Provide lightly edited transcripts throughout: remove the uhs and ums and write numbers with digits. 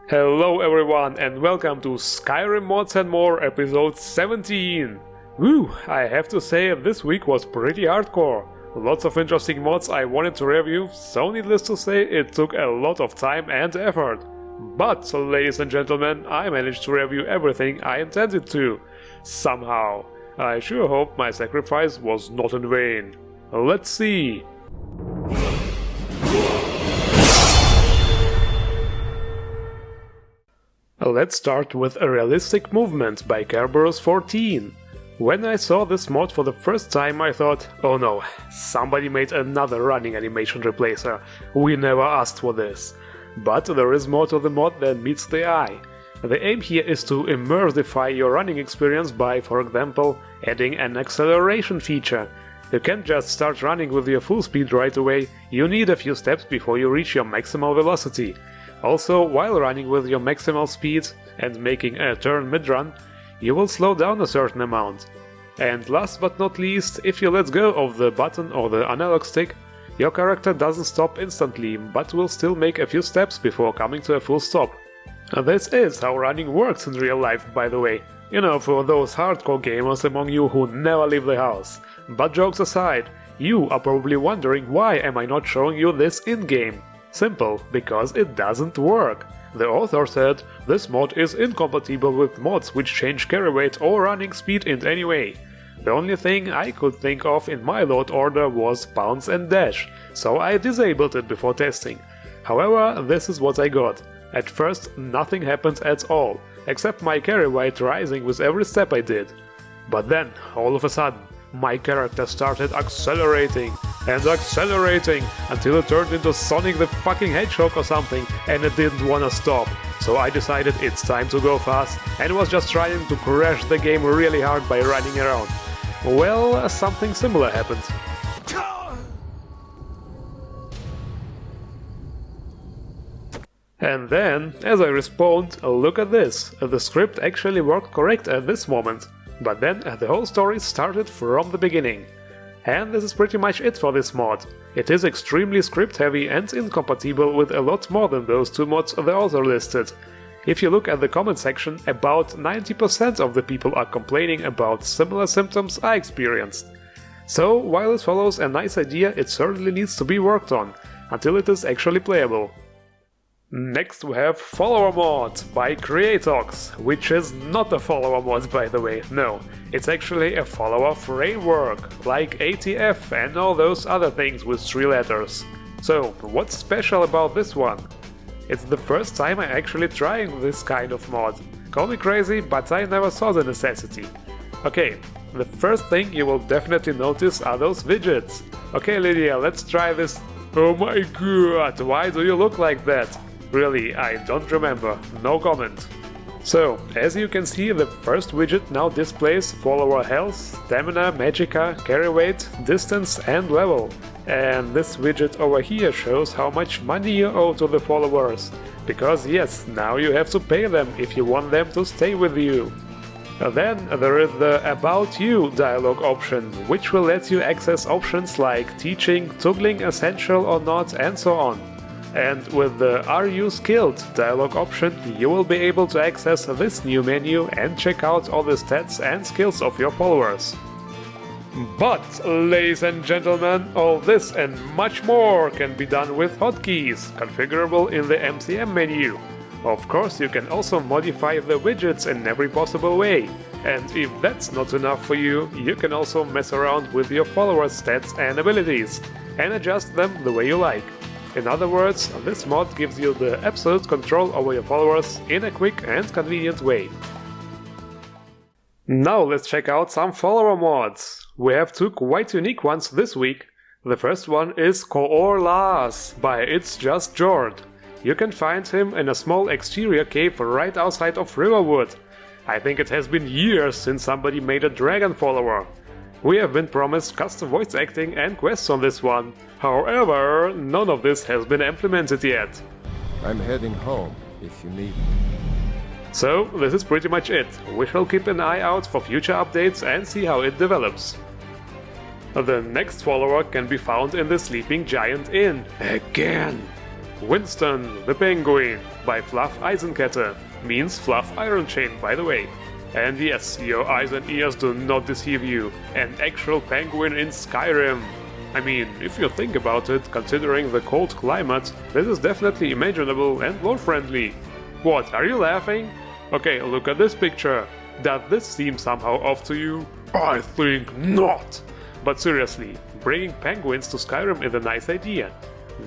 Hello everyone and welcome to Skyrim Mods and More episode 17! Woo, I have to say this week was pretty hardcore. Lots of interesting mods I wanted to review, so needless to say it took a lot of time and effort. But, ladies and gentlemen, I managed to review everything I intended to. Somehow. I sure hope my sacrifice was not in vain. Let's see. Let's start with a realistic movement by Kerberos14. When I saw this mod for the first time I thought, oh no, somebody made another running animation replacer. We never asked for this. But there is more to the mod than meets the eye. The aim here is to immersify your running experience by, for example, adding an acceleration feature. You can't just start running with your full speed right away, you need a few steps before you reach your maximal velocity. Also, while running with your maximal speed and making a turn mid-run, you will slow down a certain amount. And last but not least, if you let go of the button or the analog stick, your character doesn't stop instantly, but will still make a few steps before coming to a full stop. This is how running works in real life, by the way. You know, for those hardcore gamers among you who never leave the house. But jokes aside, you are probably wondering why am I not showing you this in-game? Simple, because it doesn't work. The author said, this mod is incompatible with mods which change carry weight or running speed in any way. The only thing I could think of in my load order was bounce and dash, so I disabled it before testing. However, this is what I got. At first nothing happened at all, except my carry weight rising with every step I did. But then, all of a sudden, my character started accelerating and accelerating until it turned into Sonic the fucking Hedgehog or something, and it didn't wanna stop. So I decided it's time to go fast and was just trying to crash the game really hard by running around. Well, something similar happened. And then, as I respawned, look at this, the script actually worked correct at this moment. But then the whole story started from the beginning. And this is pretty much it for this mod. It is extremely script heavy and incompatible with a lot more than those two mods the author listed. If you look at the comment section, about 90% of the people are complaining about similar symptoms I experienced. So while it follows a nice idea, it certainly needs to be worked on, until it is actually playable. Next we have Follower Mod by Creatox, which is not a follower mod by the way, no. It's actually a follower framework, like ATF and all those other things with 3 letters. So, what's special about this one? It's the first time I'm actually trying this kind of mod. Call me crazy, but I never saw the necessity. Okay, the first thing you will definitely notice are those widgets. Okay Lydia, let's try this. Oh my god, why do you look like that? Really, I don't remember, no comment. So, as you can see, the first widget now displays follower health, stamina, magicka, carry weight, distance and level. And this widget over here shows how much money you owe to the followers. Because yes, now you have to pay them if you want them to stay with you. Then there is the About You dialog option, which will let you access options like teaching, toggling essential or not, and so on. And with the Are You Skilled dialog option, you will be able to access this new menu and check out all the stats and skills of your followers. But, ladies and gentlemen, all this and much more can be done with hotkeys, configurable in the MCM menu. Of course, you can also modify the widgets in every possible way. And if that's not enough for you, you can also mess around with your followers' stats and abilities, and adjust them the way you like. In other words, this mod gives you the absolute control over your followers in a quick and convenient way. Now let's check out some follower mods. We have 2 quite unique ones this week. The first one is Koorlaas by It's Just Jord. You can find him in a small exterior cave right outside of Riverwood. I think it has been years since somebody made a dragon follower. We have been promised custom voice acting and quests on this one. However, none of this has been implemented yet. I'm heading home, if you need me. So, this is pretty much it. We shall keep an eye out for future updates and see how it develops. The next follower can be found in the Sleeping Giant Inn. Again! Winston, the Penguin, by Fluff Eisenkette, means Fluff Iron Chain, by the way. And yes, your eyes and ears do not deceive you, an actual penguin in Skyrim. I mean, if you think about it, considering the cold climate, this is definitely imaginable and lore-friendly. What, are you laughing? Okay, look at this picture. Does this seem somehow off to you? I think not! But seriously, bringing penguins to Skyrim is a nice idea.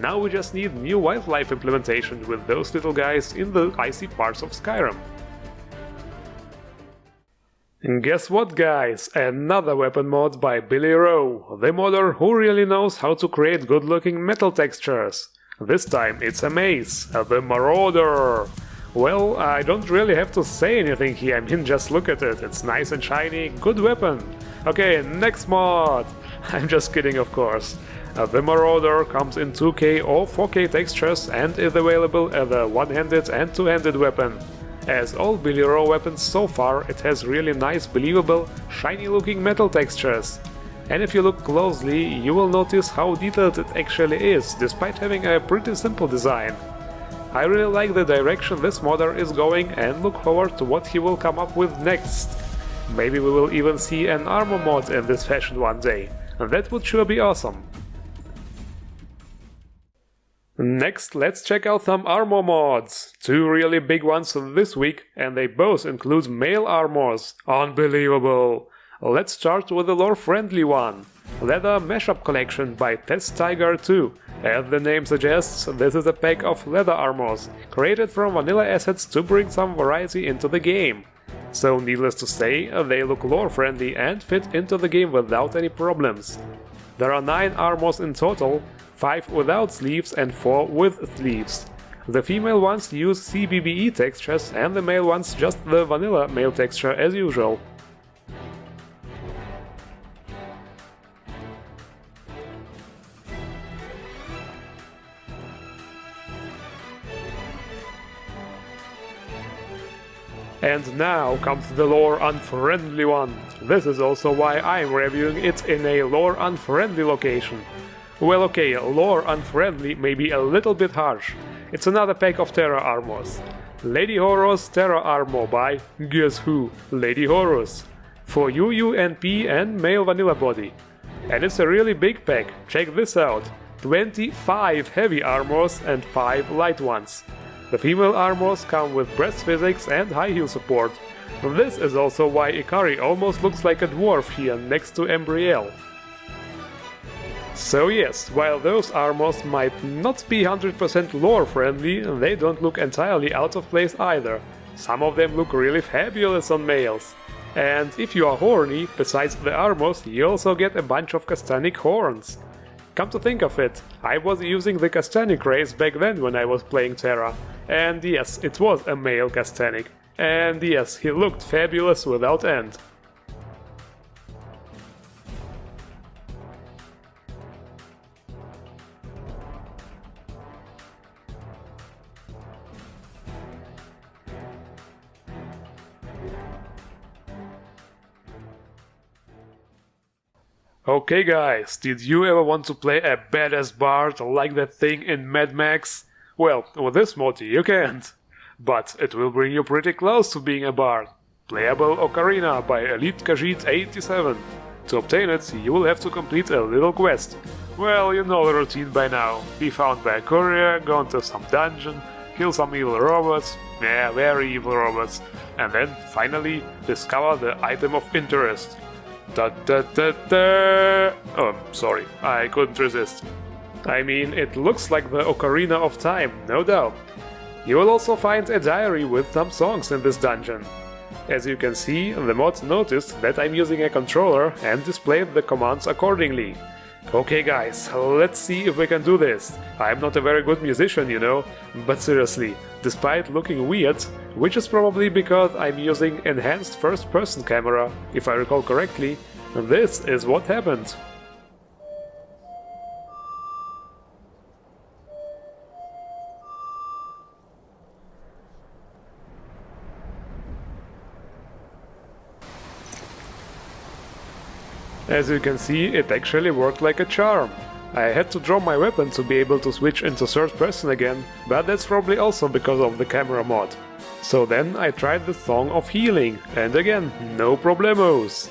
Now we just need new wildlife implementation with those little guys in the icy parts of Skyrim. And guess what, guys? Another weapon mod by Billy Rowe, the modder who really knows how to create good-looking metal textures. This time it's a Mace, the Marauder. Well, I don't really have to say anything here, I mean just look at it, it's nice and shiny, good weapon. Okay, next mod! I'm just kidding, of course. The Marauder comes in 2K or 4K textures and is available as a one-handed and two-handed weapon. As all Billy Rowe weapons so far, it has really nice, believable, shiny-looking metal textures. And if you look closely, you will notice how detailed it actually is, despite having a pretty simple design. I really like the direction this modder is going and look forward to what he will come up with next. Maybe we will even see an armor mod in this fashion one day, and that would sure be awesome. Next, let's check out some armor mods. Two really big ones this week, and they both include male armors. Unbelievable! Let's start with the lore-friendly one. Leather Mashup Collection by Test Tiger 2. As the name suggests, this is a pack of leather armors, created from vanilla assets to bring some variety into the game. So needless to say, they look lore-friendly and fit into the game without any problems. There are 9 armors in total, 5 without sleeves and 4 with sleeves. The female ones use CBBE textures and the male ones just the vanilla male texture as usual. And now comes the lore-unfriendly one. This is also why I'm reviewing it in a lore-unfriendly location. Well, okay, lore-unfriendly may be a little bit harsh. It's another pack of TERA armors. LadyHorus TERA armor by, guess who, LadyHorus. For UUNP and male vanilla body. And it's a really big pack, check this out. 25 heavy armors and 5 light ones. The female armors come with breast physics and high heal support. This is also why Ikari almost looks like a dwarf here next to Embrielle. So yes, while those armors might not be 100% lore friendly, they don't look entirely out of place either. Some of them look really fabulous on males. And if you are horny, besides the armors, you also get a bunch of castanic horns. Come to think of it, I was using the castanic race back then when I was playing TERA. And yes, it was a male castanic. And yes, he looked fabulous without end. Okay guys, did you ever want to play a badass bard like that thing in Mad Max? Well, with this mod you can't. But it will bring you pretty close to being a bard. Playable Ocarina by Elite Khajiit 87. To obtain it, you will have to complete a little quest. Well, you know the routine by now. Be found by a courier, go into some dungeon, kill some evil robots, yeah, very evil robots, and then, finally, discover the item of interest. Da da da da! Oh, sorry, I couldn't resist. I mean, it looks like the Ocarina of Time, no doubt. You will also find a diary with some songs in this dungeon. As you can see, the mod noticed that I'm using a controller and displayed the commands accordingly. Okay guys, let's see if we can do this. I'm not a very good musician, you know, but seriously, despite looking weird, which is probably because I'm using enhanced first-person camera, if I recall correctly, this is what happened. As you can see, it actually worked like a charm. I had to draw my weapon to be able to switch into third person again, but that's probably also because of the camera mod. So then I tried the Song of Healing, and again, no problemos.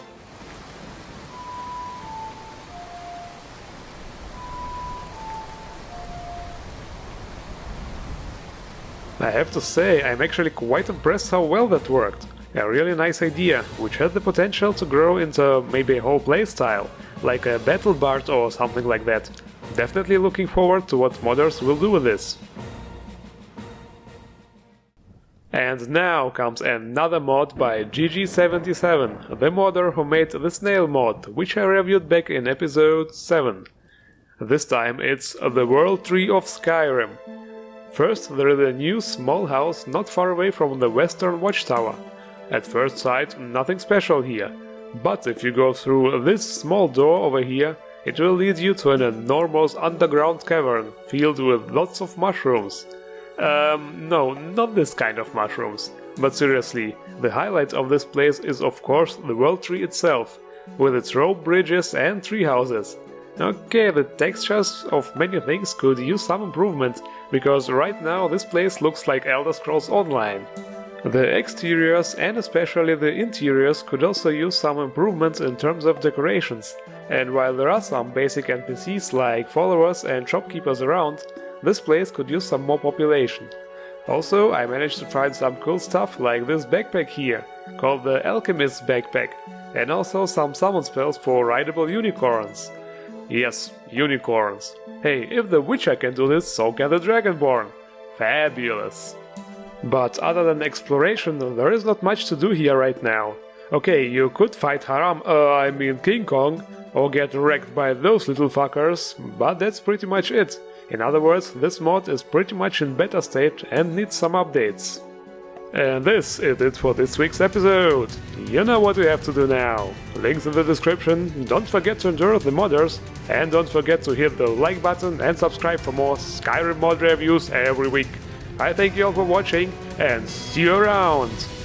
I have to say, I'm actually quite impressed how well that worked. A really nice idea, which had the potential to grow into maybe a whole playstyle, like a battle bard or something like that. Definitely looking forward to what modders will do with this. And now comes another mod by GG77, the modder who made the snail mod, which I reviewed back in episode 7. This time it's the World Tree of Skyrim. First, there is a new small house not far away from the western watchtower. At first sight, nothing special here, but if you go through this small door over here, it will lead you to an enormous underground cavern filled with lots of mushrooms. No, not this kind of mushrooms. But seriously, the highlight of this place is of course the World Tree itself, with its rope bridges and tree houses. Okay, the textures of many things could use some improvement, because right now this place looks like Elder Scrolls Online. The exteriors and especially the interiors could also use some improvements in terms of decorations, and while there are some basic NPCs like followers and shopkeepers around, this place could use some more population. Also, I managed to find some cool stuff like this backpack here, called the Alchemist's Backpack, and also some summon spells for rideable unicorns. Yes, unicorns. Hey, if the Witcher can do this, so can the Dragonborn. Fabulous. But other than exploration, there is not much to do here right now. Okay, you could fight King Kong, or get wrecked by those little fuckers, but that's pretty much it. In other words, this mod is pretty much in beta state and needs some updates. And this is it for this week's episode. You know what you have to do now. Links in the description, don't forget to endure the modders, and don't forget to hit the like button and subscribe for more Skyrim mod reviews every week. I thank you all for watching, and see you around!